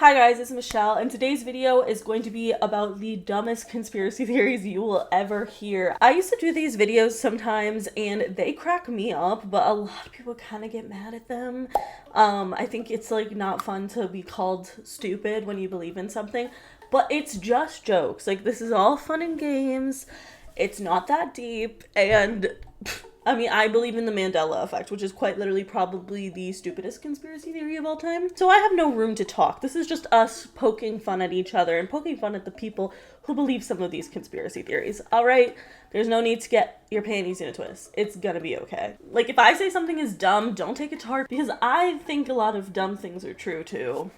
Hi guys, it's Michelle, and today's video is going to be about the dumbest conspiracy theories you will ever hear. I used to do these videos sometimes and they crack me up, but a lot of people kind of get mad at them. I think it's like not fun to be called stupid when you believe in something, but it's just jokes. Like, this is all fun and games. It's not that deep, and I believe in the Mandela effect, which is quite literally probably the stupidest conspiracy theory of all time. So I have no room to talk. This is just us poking fun at each other and poking fun at the people who believe some of these conspiracy theories. All right? There's no need to get your panties in a twist. It's gonna be okay. Like, if I say something is dumb, don't take it to heart, because I think a lot of dumb things are true too.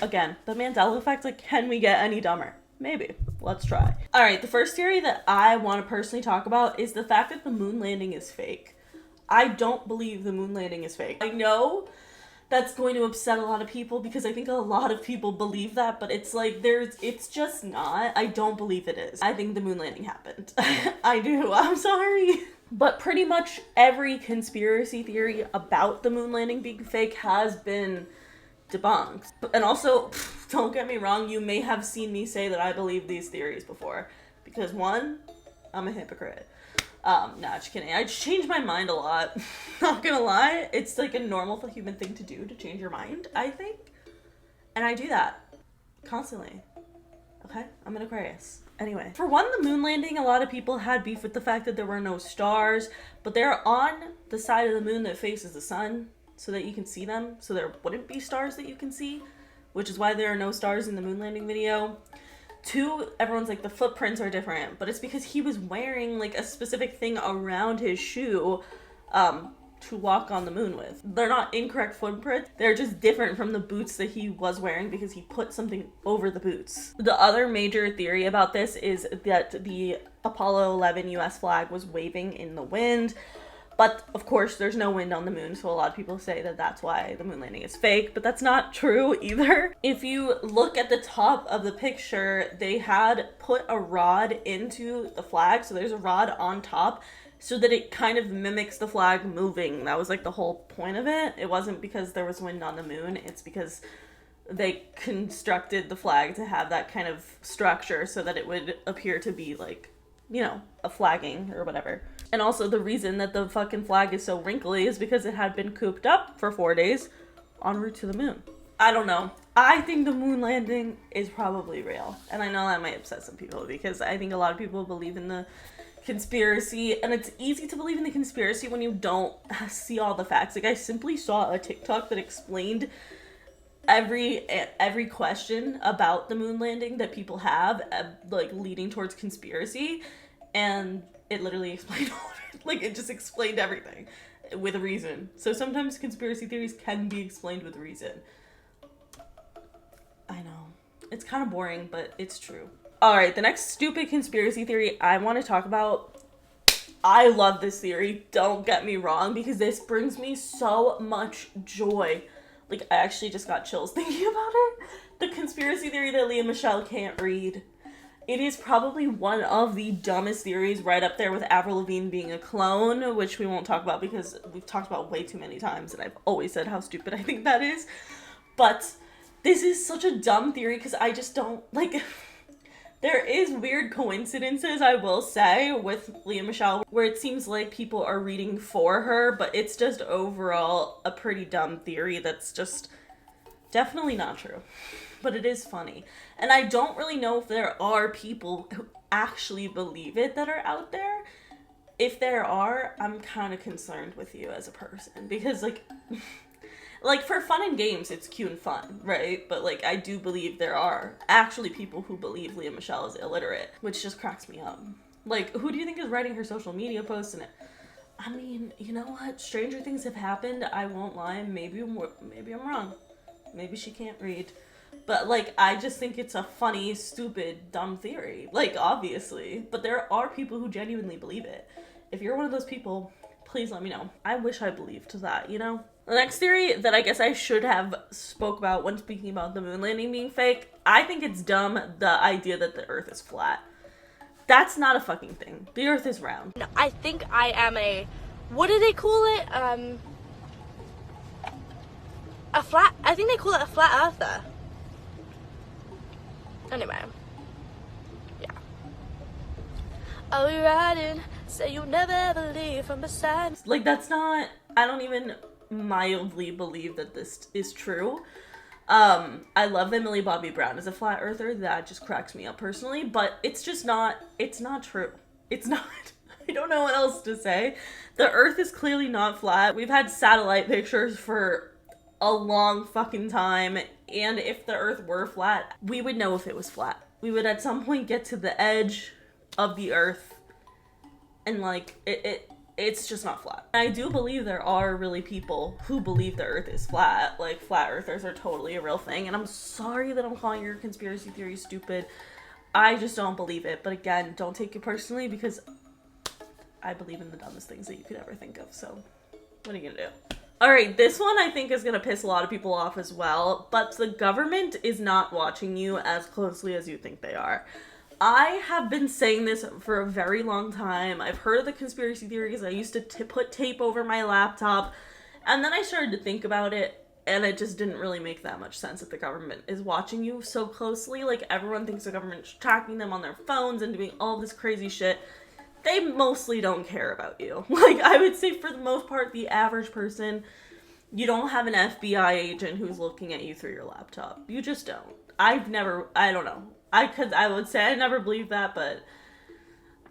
Again, the Mandela effect, like, can we get any dumber? Maybe. Let's try. Alright, the first theory that I want to personally talk about is the fact that the moon landing is fake. I don't believe the moon landing is fake. I know that's going to upset a lot of people because I think a lot of people believe that, but it's like, it's just not. I don't believe it is. I think the moon landing happened. I do. I'm sorry. But pretty much every conspiracy theory about the moon landing being fake has been debunked. And also, don't get me wrong, you may have seen me say that I believe these theories before, because one, I'm a hypocrite. Nah, just kidding. I change my mind a lot. Not gonna lie, it's like a normal human thing to do, to change your mind, I think. And I do that constantly. Okay? I'm an Aquarius. Anyway, for one, the moon landing, a lot of people had beef with the fact that there were no stars, but they're on the side of the moon that faces the sun, so that you can see them, so there wouldn't be stars that you can see, which is why there are no stars in the moon landing video. Two, everyone's like, the footprints are different, but it's because he was wearing like a specific thing around his shoe to walk on the moon with. They're not incorrect footprints, they're just different from the boots that he was wearing because he put something over the boots. The other major theory about this is that the Apollo 11 US flag was waving in the wind. But, of course, there's no wind on the moon, so a lot of people say that that's why the moon landing is fake, but that's not true either. If you look at the top of the picture, they had put a rod into the flag, so there's a rod on top, so that it kind of mimics the flag moving. That was, like, the whole point of it. It wasn't because there was wind on the moon, it's because they constructed the flag to have that kind of structure so that it would appear to be, like, you know, a flagging or whatever. And also, the reason that the fucking flag is so wrinkly is because it had been cooped up for 4 days en route to the moon. I don't know. I think the moon landing is probably real. And I know that might upset some people because I think a lot of people believe in the conspiracy. And it's easy to believe in the conspiracy when you don't see all the facts. Like, I simply saw a TikTok that explained every question about the moon landing that people have, like, leading towards conspiracy. And it literally explained all of it. Like, it just explained everything with a reason. So sometimes conspiracy theories can be explained with reason. I know. It's kind of boring, but it's true. Alright, the next stupid conspiracy theory I want to talk about. I love this theory, don't get me wrong, because this brings me so much joy. Like, I actually just got chills thinking about it. The conspiracy theory that Lea Michele can't read. It is probably one of the dumbest theories, right up there with Avril Lavigne being a clone, which we won't talk about because we've talked about way too many times, and I've always said how stupid I think that is. But this is such a dumb theory because I just don't, like, there is weird coincidences, I will say, with Lea Michele, where it seems like people are reading for her, but it's just overall a pretty dumb theory that's just definitely not true. But it is funny. And I don't really know if there are people who actually believe it that are out there. If there are, I'm kind of concerned with you as a person. Because, like, for fun and games, it's cute and fun, right? But, like, I do believe there are actually people who believe Lea Michele is illiterate, which just cracks me up. Like, who do you think is writing her social media posts and it? I mean, you know what? Stranger things have happened. I won't lie. Maybe I'm wrong. Maybe she can't read. But, like, I just think it's a funny, stupid, dumb theory. Like, obviously. But there are people who genuinely believe it. If you're one of those people, please let me know. I wish I believed that, you know? The next theory that I guess I should have spoke about when speaking about the moon landing being fake, I think it's dumb, the idea that the Earth is flat. That's not a fucking thing. The Earth is round. No, I think I am what do they call it? I think they call it a flat earther. Anyway. Yeah. I'll be riding, say you'll never ever leave from beside. Like, that's not, I don't even mildly believe that this is true. I love that Millie Bobby Brown is a flat earther. That just cracks me up personally, but it's just not, it's not true. It's not. I don't know what else to say. The earth is clearly not flat. We've had satellite pictures for a long fucking time, and if the earth were flat, we would know if it was flat. We would at some point get to the edge of the earth, and like, it's just not flat. I do believe there are really people who believe the earth is flat. Like, flat earthers are totally a real thing, and I'm sorry that I'm calling your conspiracy theory stupid. I just don't believe it. But again, don't take it personally, because I believe in the dumbest things that you could ever think of. So what are you gonna do? Alright, this one I think is gonna piss a lot of people off as well, but the government is not watching you as closely as you think they are. I have been saying this for a very long time. I've heard of the conspiracy theories. I used to put tape over my laptop, and then I started to think about it, and it just didn't really make that much sense that the government is watching you so closely. Like, everyone thinks the government's tracking them on their phones and doing all this crazy shit. They mostly don't care about you. Like, I would say for the most part, the average person, you don't have an FBI agent who's looking at you through your laptop. You just don't. I don't know. I would say I never believed that, but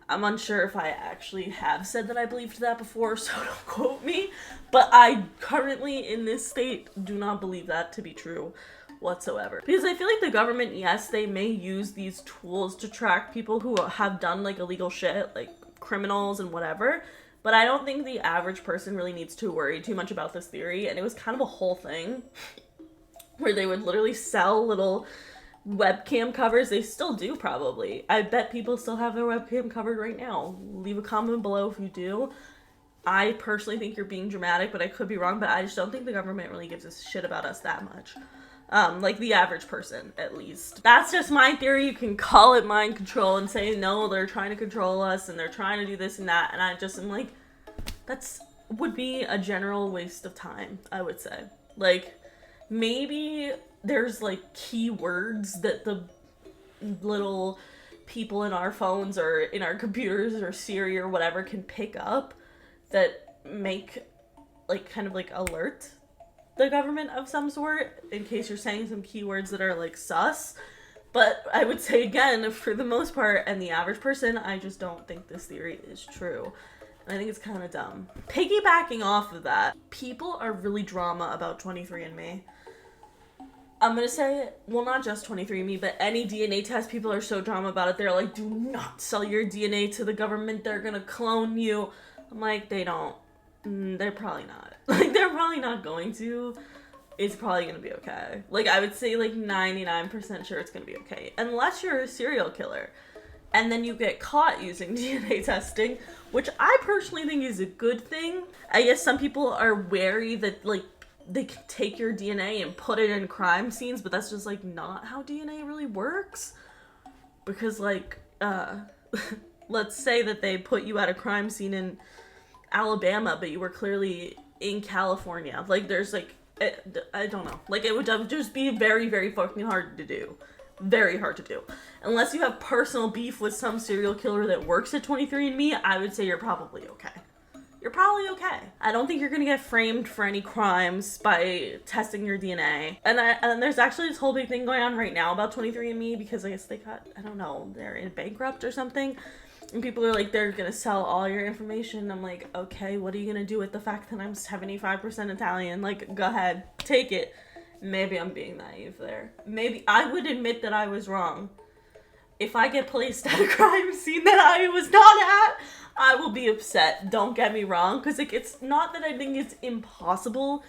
I'm unsure if I actually have said that I believed that before, so don't quote me. But I currently, in this state, do not believe that to be true whatsoever. Because I feel like the government, yes, they may use these tools to track people who have done, like, illegal shit, like criminals and whatever, but I don't think the average person really needs to worry too much about this theory. And it was kind of a whole thing where they would literally sell little webcam covers. They still do, probably. I bet people still have their webcam covered right now. Leave a comment below if you do. I personally think you're being dramatic, but I could be wrong. But I just don't think the government really gives a shit about us that much. Like the average person, at least. That's just my theory. You can call it mind control and say, no, they're trying to control us and they're trying to do this and that. And I just am like, would be a general waste of time, I would say. Like, maybe there's like keywords that the little people in our phones or in our computers or Siri or whatever can pick up that make like kind of like alert the government of some sort in case you're saying some keywords that are like sus. But I would say again, for the most part and the average person, I just don't think this theory is true. And I think it's kind of dumb. Piggybacking off of that, people are really drama about 23andMe. I'm gonna say, well, not just 23andMe, but any DNA test, people are so drama about it. They're like, do not sell your DNA to the government. They're gonna clone you. I'm like, they don't. They're probably not. Like, they're probably not going to. It's probably gonna be okay. Like, I would say, like, 99% sure it's gonna be okay. Unless you're a serial killer. And then you get caught using DNA testing, which I personally think is a good thing. I guess some people are wary that, like, they can take your DNA and put it in crime scenes, but that's just, like, not how DNA really works. Because, like, let's say that they put you at a crime scene in Alabama, but you were clearly in California. Like, there's, like, I don't know. Like, it would just be very, very fucking hard to do. Very hard to do. Unless you have personal beef with some serial killer that works at 23andMe, I would say you're probably okay. You're probably okay. I don't think you're gonna get framed for any crimes by testing your DNA. And there's actually this whole big thing going on right now about 23andMe because I guess they got, I don't know, they're in bankrupt or something. And people are like, they're gonna sell all your information. I'm like, okay, what are you gonna do with the fact that I'm 75% Italian? Like, go ahead, take it. Maybe I'm being naive there. Maybe I would admit that I was wrong. If I get placed at a crime scene that I was not at, I will be upset. Don't get me wrong. Because, like, it's not that I think it's impossible.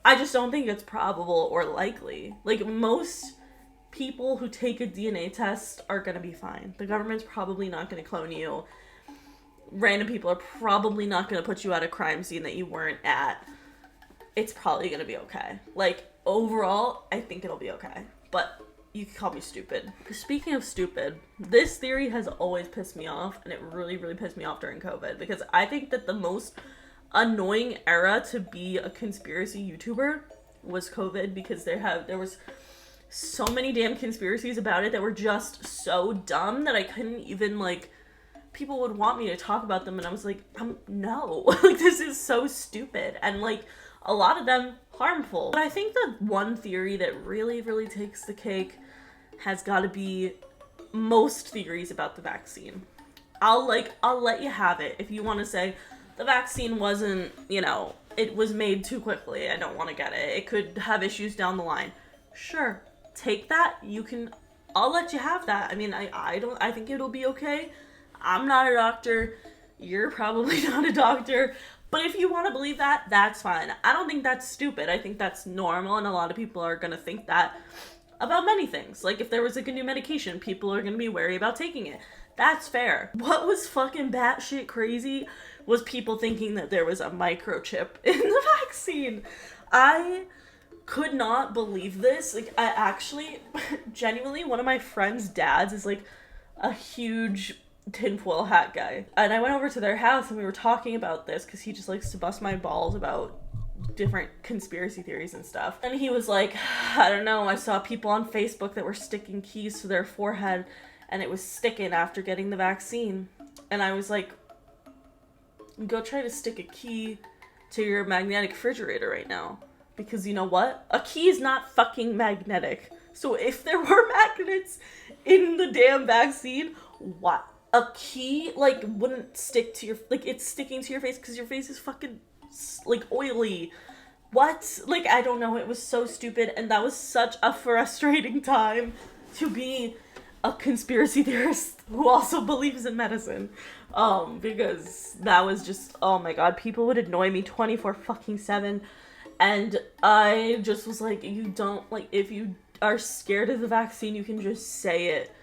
I just don't think it's probable or likely. Like, most people who take a DNA test are going to be fine. The government's probably not going to clone you. Random people are probably not going to put you at a crime scene that you weren't at. It's probably going to be okay. Like, overall, I think it'll be okay. But you can call me stupid. Speaking of stupid, this theory has always pissed me off, and it really, really pissed me off during COVID, because I think that the most annoying era to be a conspiracy YouTuber was COVID, because there was so many damn conspiracies about it that were just so dumb that I couldn't even, like, people would want me to talk about them, and I was like, no. Like, this is so stupid. And, like, a lot of them harmful. But I think the one theory that really, really takes the cake has got to be most theories about the vaccine. I'll let you have it if you want to say the vaccine wasn't, you know, it was made too quickly, I don't want to get it, it could have issues down the line. Sure, take that, I'll let you have that. I mean, I think it'll be okay. I'm not a doctor, you're probably not a doctor, but if you want to believe that, that's fine. I don't think that's stupid. I think that's normal, and a lot of people are going to think that about many things. Like, if there was, like, a new medication, people are going to be wary about taking it. That's fair. What was fucking batshit crazy was people thinking that there was a microchip in the vaccine. I could not believe this. Like, I actually, genuinely, one of my friend's dads is, like, a huge tinfoil hat guy. And I went over to their house and we were talking about this because he just likes to bust my balls about different conspiracy theories and stuff. And he was like, I don't know, I saw people on Facebook that were sticking keys to their forehead and it was sticking after getting the vaccine. And I was like, go try to stick a key to your magnetic refrigerator right now. Because you know what? A key is not fucking magnetic. So if there were magnets in the damn vaccine, what? A key, like, wouldn't stick to your, like, it's sticking to your face because your face is fucking, like, oily. What? Like, I don't know. It was so stupid, and that was such a frustrating time to be a conspiracy theorist who also believes in medicine. Because that was just, oh my god, people would annoy me 24/7, and I just was like, you don't, like, if you are scared of the vaccine, you can just say it.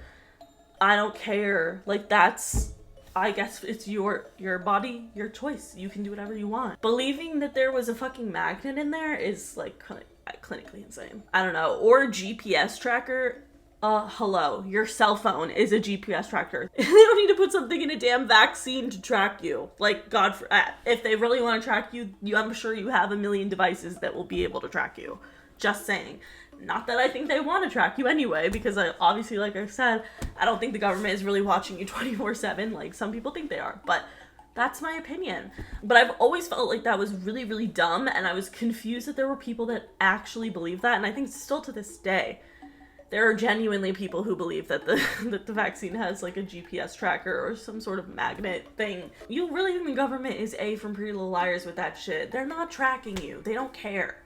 I don't care. Like, that's, I guess it's your body, your choice. You can do whatever you want. Believing that there was a fucking magnet in there is, like, clinically insane. I don't know. Or GPS tracker. Hello. Your cell phone is a GPS tracker. They don't need to put something in a damn vaccine to track you. Like, God, if they really want to track you, I'm sure you have a million devices that will be able to track you. Just saying. Not that I think they want to track you anyway, because obviously, like I said, I don't think the government is really watching you 24/7 like some people think they are, but that's my opinion. But I've always felt like that was really, really dumb, and I was confused that there were people that actually believe that, and I think still to this day, there are genuinely people who believe that that the vaccine has, like, a GPS tracker or some sort of magnet thing. You really think the government is from Pretty Little Liars with that shit? They're not tracking you. They don't care.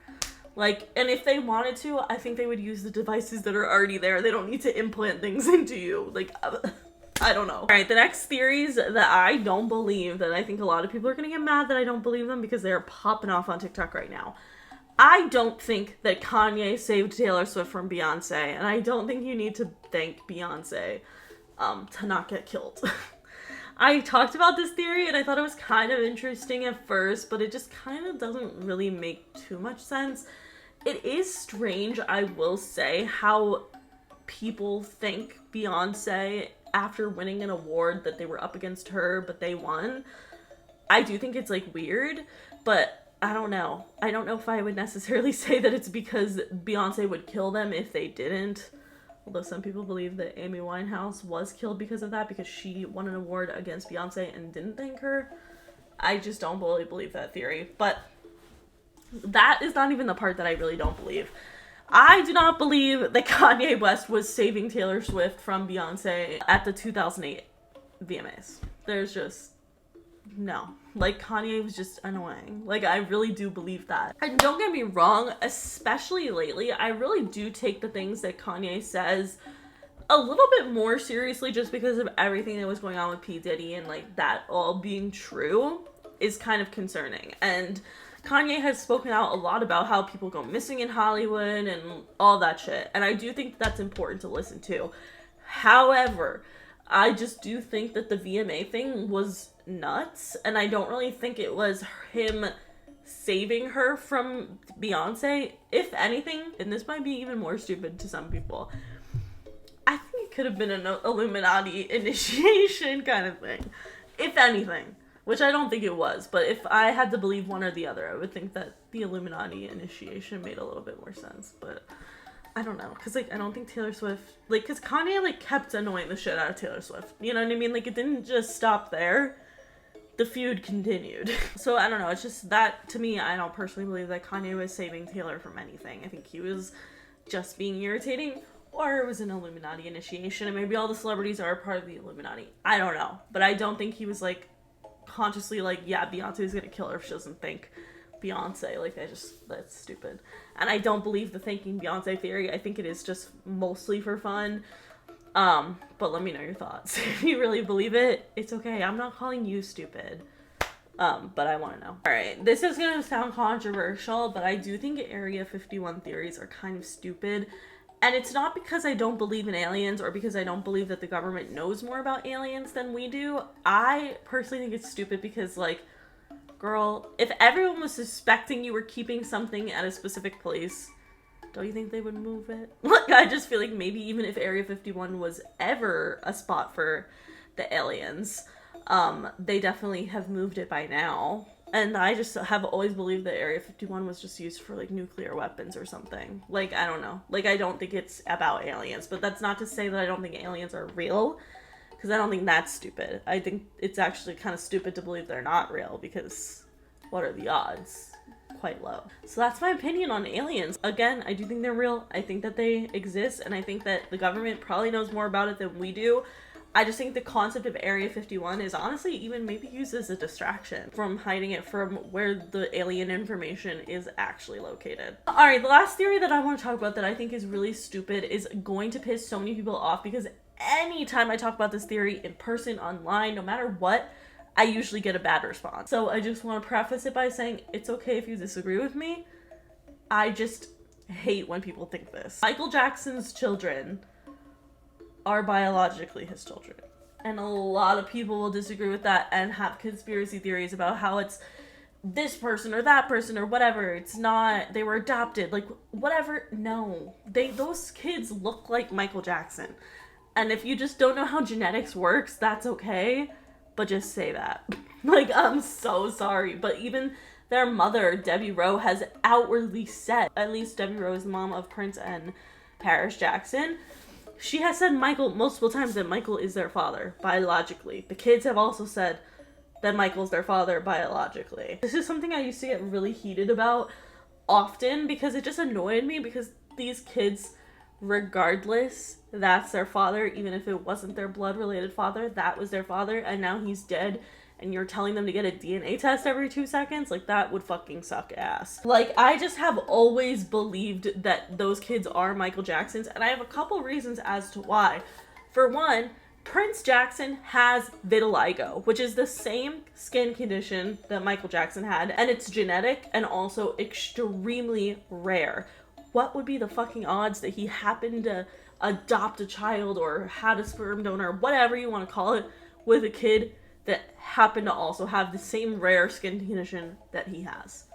Like, and if they wanted to, I think they would use the devices that are already there. They don't need to implant things into you. Like, I don't know. All right, the next theories that I don't believe, that I think a lot of people are going to get mad that I don't believe them because they're popping off on TikTok right now. I don't think that Kanye saved Taylor Swift from Beyonce, and I don't think you need to thank Beyonce to not get killed. I talked about this theory and I thought it was kind of interesting at first, but it just kind of doesn't really make too much sense. It is strange, I will say, how people think Beyonce, after winning an award, that they were up against her, but they won. I do think it's, like, weird, but I don't know. I don't know if I would necessarily say that it's because Beyonce would kill them if they didn't. Although some people believe that Amy Winehouse was killed because of that, because she won an award against Beyonce and didn't thank her. I just don't really believe that theory. But that is not even the part that I really don't believe. I do not believe that Kanye West was saving Taylor Swift from Beyonce at the 2008 VMAs. There's just no. Like, Kanye was just annoying. Like, I really do believe that. And don't get me wrong, especially lately, I really do take the things that Kanye says a little bit more seriously, just because of everything that was going on with P. Diddy, and, like, that all being true is kind of concerning. And Kanye has spoken out a lot about how people go missing in Hollywood and all that shit. And I do think that's important to listen to. However, I just do think that the VMA thing was nuts, and I don't really think it was him saving her from Beyonce. If anything, and this might be even more stupid to some people, I think it could have been an Illuminati initiation kind of thing, if anything, which I don't think it was. But if I had to believe one or the other, I would think that the Illuminati initiation made a little bit more sense. But I don't know, because, like, I don't think Taylor Swift, like, because Kanye, like, kept annoying the shit out of Taylor Swift. You know what I mean? Like, it didn't just stop there. The feud continued. So, I don't know. It's just that, to me, I don't personally believe that Kanye was saving Taylor from anything. I think he was just being irritating, or it was an Illuminati initiation, and maybe all the celebrities are a part of the Illuminati. I don't know. But I don't think he was, like, consciously, like, yeah, Beyonce is gonna kill her if she doesn't think Beyonce. Like, that's stupid. And I don't believe the thanking Beyonce theory. I think it is just mostly for fun. But let me know your thoughts. If you really believe it, it's okay. I'm not calling you stupid. But I want to know. Alright, this is gonna sound controversial, but I do think Area 51 theories are kind of stupid. And it's not because I don't believe in aliens or because I don't believe that the government knows more about aliens than we do. I personally think it's stupid because, like, girl, if everyone was suspecting you were keeping something at a specific place, don't you think they would move it? Like, I just feel like maybe even if Area 51 was ever a spot for the aliens, they definitely have moved it by now. And I just have always believed that Area 51 was just used for, like, nuclear weapons or something. Like, I don't know. Like, I don't think it's about aliens. But that's not to say that I don't think aliens are real, because I don't think that's stupid. I think it's actually kind of stupid to believe they're not real, because what are the odds? Quite low. So that's my opinion on aliens. Again, I do think they're real. I think that they exist, and I think that the government probably knows more about it than we do. I just think the concept of Area 51 is honestly even maybe used as a distraction from hiding it from where the alien information is actually located. Alright, the last theory that I want to talk about that I think is really stupid is going to piss so many people off, because anytime I talk about this theory in person, online, no matter what, I usually get a bad response. So I just want to preface it by saying it's okay if you disagree with me. I just hate when people think this. Michael Jackson's children are biologically his children. And a lot of people will disagree with that and have conspiracy theories about how it's this person or that person or whatever. It's not, they were adopted, like, whatever. No. Those kids look like Michael Jackson. And if you just don't know how genetics works, that's okay. But just say that. Like, I'm so sorry. But even their mother, Debbie Rowe, has outwardly said, at least Debbie Rowe is the mom of Prince and Paris Jackson, she has said Michael multiple times that Michael is their father, biologically. The kids have also said that Michael's their father biologically. This is something I used to get really heated about often because it just annoyed me, because these kids, regardless, that's their father. Even if it wasn't their blood-related father, that was their father, and now he's dead, and you're telling them to get a DNA test every 2 seconds? Like, that would fucking suck ass. Like, I just have always believed that those kids are Michael Jackson's, and I have a couple reasons as to why. For one, Prince Jackson has vitiligo, which is the same skin condition that Michael Jackson had, and it's genetic and also extremely rare. What would be the fucking odds that he happened to adopt a child or had a sperm donor, whatever you want to call it, with a kid that happened to also have the same rare skin condition that he has?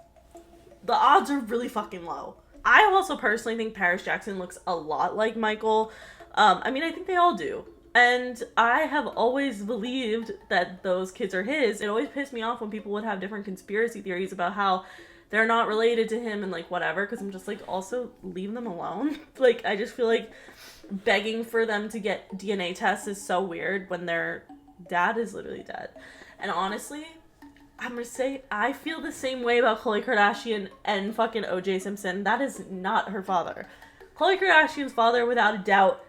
The odds are really fucking low. I also personally think Paris Jackson looks a lot like Michael. I mean, I think they all do. And I have always believed that those kids are his. It always pissed me off when people would have different conspiracy theories about how they're not related to him and, like, whatever, because I'm just like, also leave them alone. Like, I just feel like begging for them to get DNA tests is so weird when their dad is literally dead. And honestly, I'm gonna say, I feel the same way about Khloe Kardashian and fucking OJ Simpson. That is not her father. Khloe Kardashian's father, without a doubt,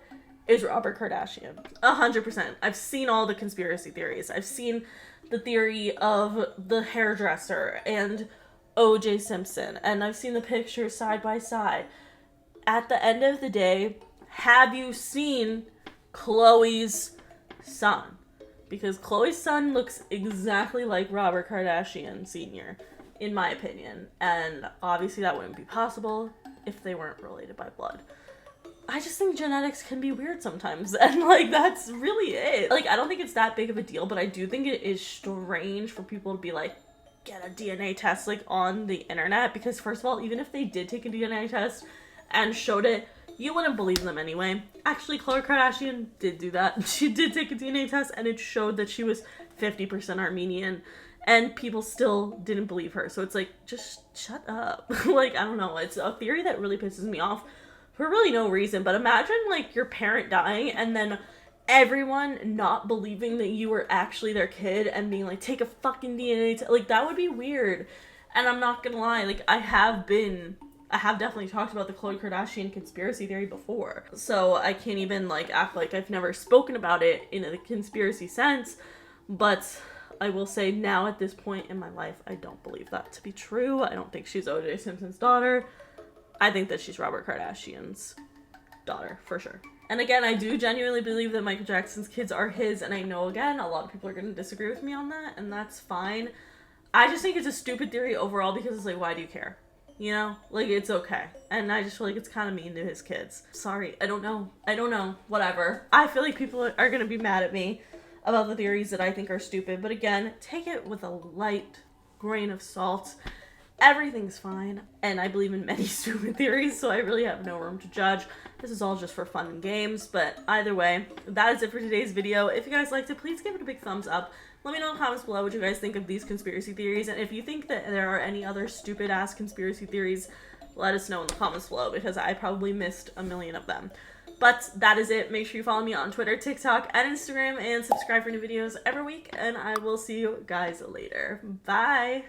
is Robert Kardashian. 100%. I've seen all the conspiracy theories. I've seen the theory of the hairdresser and OJ Simpson, and I've seen the pictures side by side. At the end of the day, have you seen Khloe's son? Because Khloe's son looks exactly like Robert Kardashian Sr., in my opinion. And obviously that wouldn't be possible if they weren't related by blood. I just think genetics can be weird sometimes. And, like, that's really it. Like, I don't think it's that big of a deal, but I do think it is strange for people to be like, get a DNA test, like, on the internet. Because, first of all, even if they did take a DNA test and showed it, you wouldn't believe them anyway. Actually, Khloe Kardashian did do that. She did take a DNA test, and it showed that she was 50% Armenian, and people still didn't believe her. So it's like, just shut up. Like, I don't know. It's a theory that really pisses me off for really no reason. But imagine like your parent dying and then everyone not believing that you were actually their kid and being like, take a fucking DNA test. Like, that would be weird. And I'm not gonna lie, like, I have definitely talked about the Khloe Kardashian conspiracy theory before. So I can't even like act like I've never spoken about it in a conspiracy sense. But I will say now at this point in my life, I don't believe that to be true. I don't think she's O.J. Simpson's daughter. I think that she's Robert Kardashian's daughter, for sure. And again, I do genuinely believe that Michael Jackson's kids are his, and I know, again, a lot of people are going to disagree with me on that, and that's fine. I just think it's a stupid theory overall because it's like, why do you care? You know? Like, it's okay. And I just feel like it's kind of mean to his kids. Sorry, I don't know. Whatever. I feel like people are going to be mad at me about the theories that I think are stupid, but again, take it with a light grain of salt. Everything's fine, and I believe in many stupid theories, so I really have no room to judge. This is all just for fun and games, but either way, that is it for today's video. If you guys liked it, please give it a big thumbs up. Let me know in the comments below what you guys think of these conspiracy theories, and if you think that there are any other stupid-ass conspiracy theories, let us know in the comments below, because I probably missed a million of them. But that is it. Make sure you follow me on Twitter, TikTok, and Instagram, and subscribe for new videos every week, and I will see you guys later. Bye!